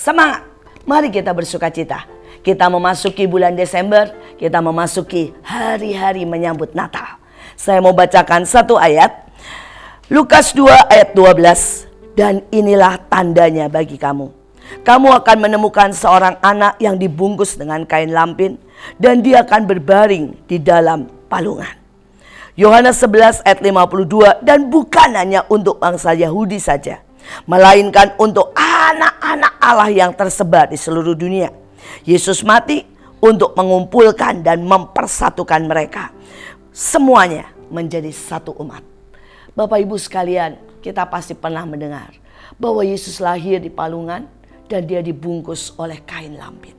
Semangat, mari kita bersukacita. Kita memasuki bulan Desember, kita memasuki hari-hari menyambut Natal. Saya mau bacakan satu ayat, Lukas 2 ayat 12. Dan inilah tandanya bagi kamu. Kamu akan menemukan seorang anak yang dibungkus dengan kain lampin, dan dia akan berbaring di dalam palungan. Yohanes 11 ayat 52. Dan bukan hanya untuk bangsa Yahudi saja, melainkan untuk anak-anak Allah yang tersebar di seluruh dunia. Yesus mati untuk mengumpulkan dan mempersatukan mereka. Semuanya menjadi satu umat. Bapak Ibu sekalian, kita pasti pernah mendengar bahwa Yesus lahir di palungan dan dia dibungkus oleh kain lampin.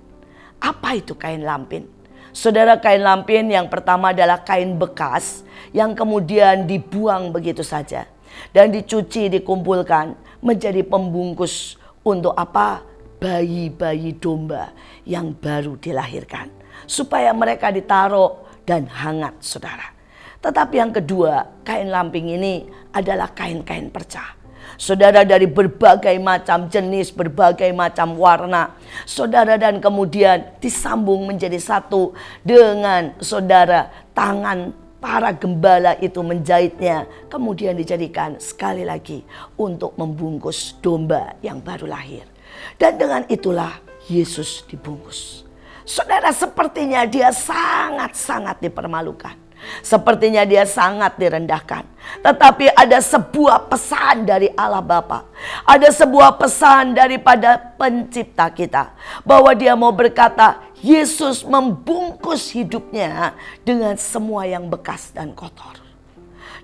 Apa itu kain lampin? Saudara, kain lampin yang pertama adalah kain bekas yang kemudian dibuang begitu saja dan dicuci, dikumpulkan menjadi pembungkus untuk apa? Bayi-bayi domba yang baru dilahirkan, supaya mereka ditaruh dan hangat, saudara. Tetapi yang kedua, kain lampin ini adalah kain-kain perca. Saudara, dari berbagai macam jenis, berbagai macam warna. Saudara, dan kemudian disambung menjadi satu dengan saudara tangan para gembala itu menjahitnya. Kemudian dijadikan sekali lagi untuk membungkus domba yang baru lahir. Dan dengan itulah Yesus dibungkus. Saudara, sepertinya dia sangat-sangat dipermalukan. Sepertinya dia sangat direndahkan. Tetapi ada sebuah pesan dari Allah Bapa. Ada sebuah pesan daripada pencipta kita. Bahwa dia mau berkata, Yesus membungkus hidupnya dengan semua yang bekas dan kotor.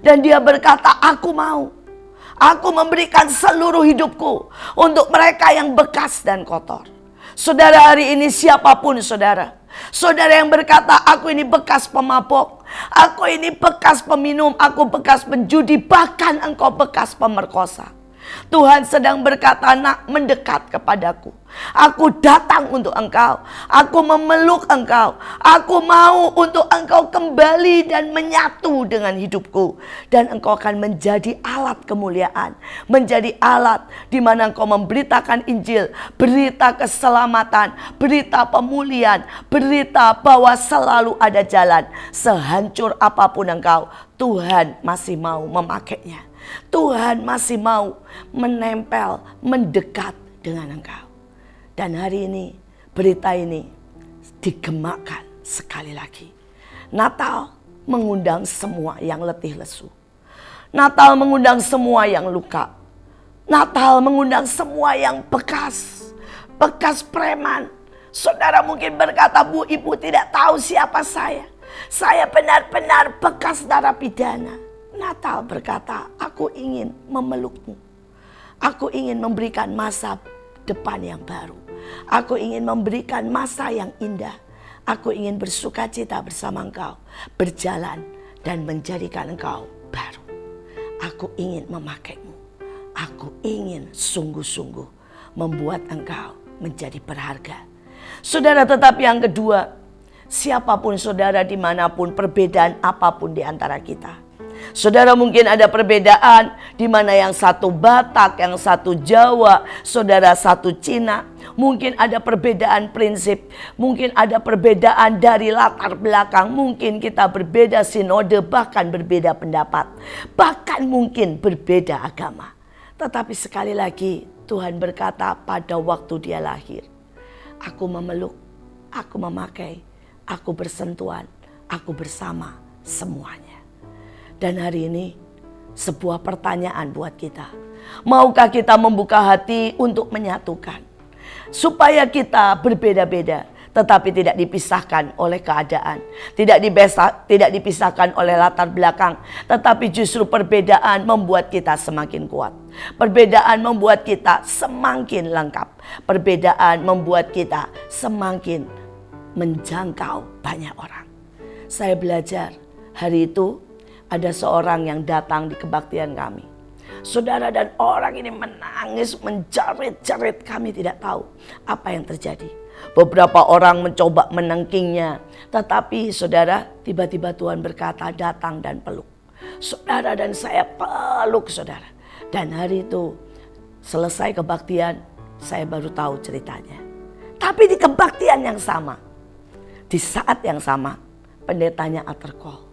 Dan dia berkata, aku mau. Aku memberikan seluruh hidupku untuk mereka yang bekas dan kotor. Saudara, hari ini siapapun saudara. Saudara yang berkata, aku ini bekas pemabok, aku ini bekas peminum, aku bekas penjudi, bahkan engkau bekas pemerkosa. Tuhan sedang berkata, nak, mendekat kepadaku. Aku datang untuk engkau. Aku memeluk engkau. Aku mau untuk engkau kembali dan menyatu dengan hidupku. Dan engkau akan menjadi alat kemuliaan. Menjadi alat di mana engkau memberitakan Injil. Berita keselamatan. Berita pemulihan. Berita bahwa selalu ada jalan. Sehancur apapun engkau, Tuhan masih mau memakainya. Tuhan masih mau menempel, mendekat dengan engkau. Dan hari ini, berita ini digemakkan sekali lagi. Natal mengundang semua yang letih lesu. Natal mengundang semua yang luka. Natal mengundang semua yang bekas. Bekas preman. Saudara mungkin berkata, Bu, Ibu tidak tahu siapa saya. Saya benar-benar bekas narapidana. Natal berkata, aku ingin memelukmu. Aku ingin memberikan masa depan yang baru. Aku ingin memberikan masa yang indah. Aku ingin bersukacita bersama engkau. Berjalan dan menjadikan engkau baru. Aku ingin memakaimu. Aku ingin sungguh-sungguh membuat engkau menjadi berharga. Saudara, tetapi yang kedua, siapapun saudara dimanapun, perbedaan apapun di antara kita. Saudara, mungkin ada perbedaan di mana yang satu Batak, yang satu Jawa, saudara satu Cina. Mungkin ada perbedaan prinsip, mungkin ada perbedaan dari latar belakang, mungkin kita berbeda sinode, bahkan berbeda pendapat, bahkan mungkin berbeda agama. Tetapi sekali lagi Tuhan berkata pada waktu dia lahir, aku memeluk, aku memakai, aku bersentuhan, aku bersama semuanya. Dan hari ini sebuah pertanyaan buat kita. Maukah kita membuka hati untuk menyatukan? Supaya kita berbeda-beda tetapi tidak dipisahkan oleh keadaan. Tidak dipisahkan oleh latar belakang. Tetapi justru perbedaan membuat kita semakin kuat. Perbedaan membuat kita semakin lengkap. Perbedaan membuat kita semakin menjangkau banyak orang. Saya belajar hari itu ada seorang yang datang di kebaktian kami. Saudara, dan orang ini menangis, menjerit-jerit. Kami tidak tahu apa yang terjadi. Beberapa orang mencoba menengkingnya. Tetapi saudara, tiba-tiba Tuhan berkata, datang dan peluk. Saudara, dan saya peluk saudara. Dan hari itu selesai kebaktian, Saya baru tahu ceritanya. Tapi di kebaktian yang sama, di saat yang sama, pendetanya altar call.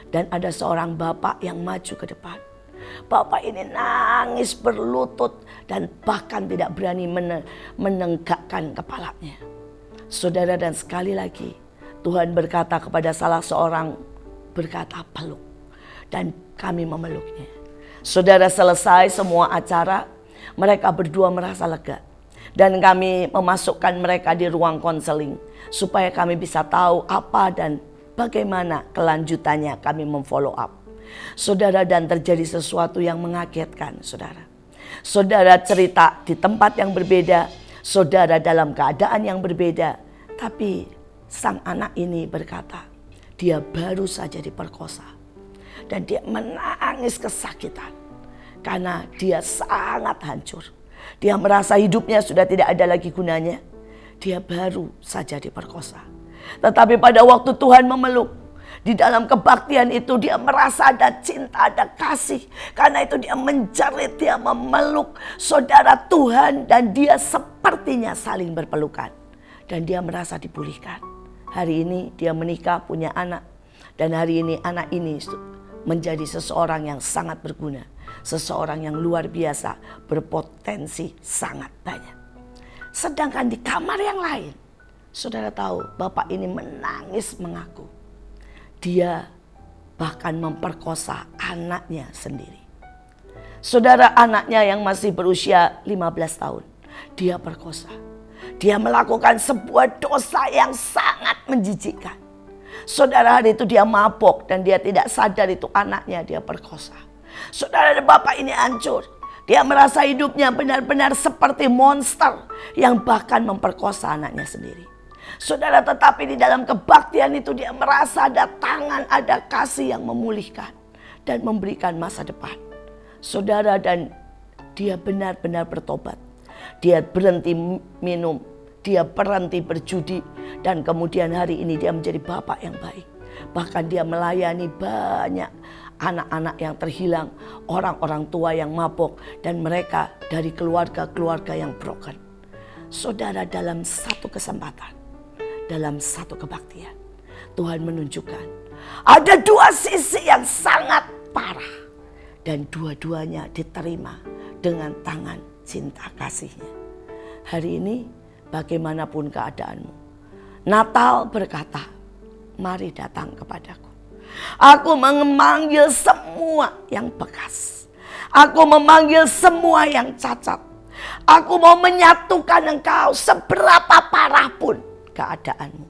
Dan ada seorang bapak yang maju ke depan. Bapak ini nangis berlutut dan bahkan tidak berani menenggakkan kepalanya. Saudara, dan sekali lagi Tuhan berkata kepada salah seorang, berkata peluk. Dan kami memeluknya. Saudara, selesai semua acara, mereka berdua merasa lega. Dan kami memasukkan mereka di ruang konseling supaya kami bisa tahu apa dan bagaimana kelanjutannya, kami memfollow up. Saudara, dan terjadi sesuatu yang mengagetkan, saudara. Saudara cerita di tempat yang berbeda, saudara dalam keadaan yang berbeda. Tapi sang anak ini berkata, dia baru saja diperkosa. Dan dia menangis kesakitan karena dia sangat hancur. Dia merasa hidupnya sudah tidak ada lagi gunanya. Dia baru saja diperkosa. Tetapi pada waktu Tuhan memeluk, di dalam kebaktian itu dia merasa ada cinta, ada kasih. Karena itu dia menjerit, dia memeluk saudara Tuhan. Dan dia sepertinya saling berpelukan. Dan dia merasa dipulihkan. Hari ini dia menikah, punya anak. Dan hari ini anak ini menjadi seseorang yang sangat berguna. Seseorang yang luar biasa, berpotensi sangat banyak. Sedangkan di kamar yang lain, saudara tahu, bapak ini menangis mengaku. Dia bahkan memperkosa anaknya sendiri. Saudara, anaknya yang masih berusia 15 tahun, dia perkosa. Dia melakukan sebuah dosa yang sangat menjijikkan. Saudara, hari itu dia mabok dan dia tidak sadar itu anaknya dia perkosa. Saudara, bapak ini hancur. Dia merasa hidupnya benar-benar seperti monster yang bahkan memperkosa anaknya sendiri. Saudara, tetapi di dalam kebaktian itu dia merasa ada tangan, ada kasih yang memulihkan dan memberikan masa depan. Saudara, dan dia benar-benar bertobat. Dia berhenti minum, dia berhenti berjudi, dan kemudian hari ini dia menjadi bapak yang baik. Bahkan dia melayani banyak anak-anak yang terhilang, orang-orang tua yang mabuk, dan mereka dari keluarga-keluarga yang broken. Saudara, dalam satu kesempatan, dalam satu kebaktian, Tuhan menunjukkan ada dua sisi yang sangat parah. Dan dua-duanya diterima dengan tangan cinta kasihnya. Hari ini bagaimanapun keadaanmu, Natal berkata, mari datang kepadaku. Aku memanggil semua yang bekas. Aku memanggil semua yang cacat. Aku mau menyatukan engkau seberapa parah pun keadaanmu.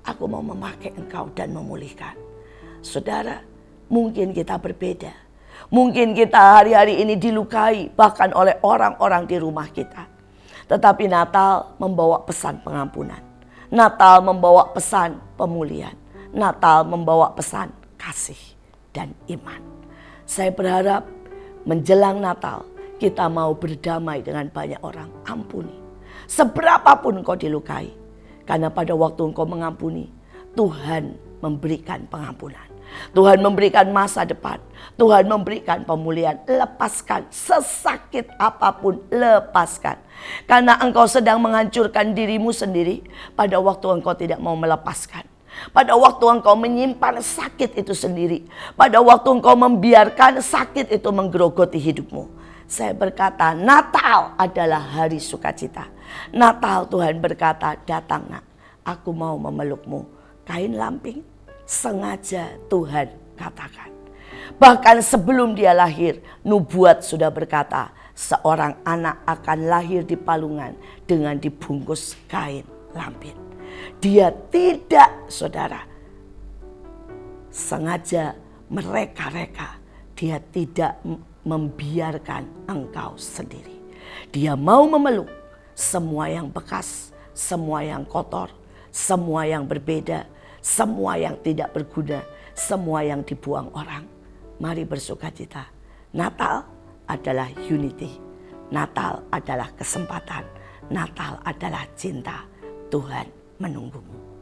Aku mau memakai engkau dan memulihkan. Saudara, mungkin kita berbeda. Mungkin kita hari-hari ini dilukai bahkan oleh orang-orang di rumah kita. Tetapi Natal membawa pesan pengampunan. Natal membawa pesan pemulihan. Natal membawa pesan kasih dan iman. Saya berharap menjelang Natal kita mau berdamai dengan banyak orang. Ampuni. Seberapapun engkau dilukai. Karena pada waktu engkau mengampuni, Tuhan memberikan pengampunan. Tuhan memberikan masa depan. Tuhan memberikan pemulihan. Lepaskan sesakit apapun, lepaskan. Karena engkau sedang menghancurkan dirimu sendiri pada waktu engkau tidak mau melepaskan. Pada waktu engkau menyimpan sakit itu sendiri. Pada waktu engkau membiarkan sakit itu menggerogoti hidupmu. Saya berkata, Natal adalah hari sukacita. Natal, Tuhan berkata, datang nak, aku mau memelukmu. Kain lamping sengaja Tuhan katakan. Bahkan sebelum dia lahir, nubuat sudah berkata, seorang anak akan lahir di palungan dengan dibungkus kain lampin. Dia tidak, saudara, sengaja mereka-reka. Dia tidak membiarkan engkau sendiri. Dia mau memeluk semua yang bekas, semua yang kotor, semua yang berbeda, semua yang tidak berguna, semua yang dibuang orang. Mari bersukacita. Natal adalah unity. Natal adalah kesempatan. Natal adalah cinta. Tuhan menunggumu.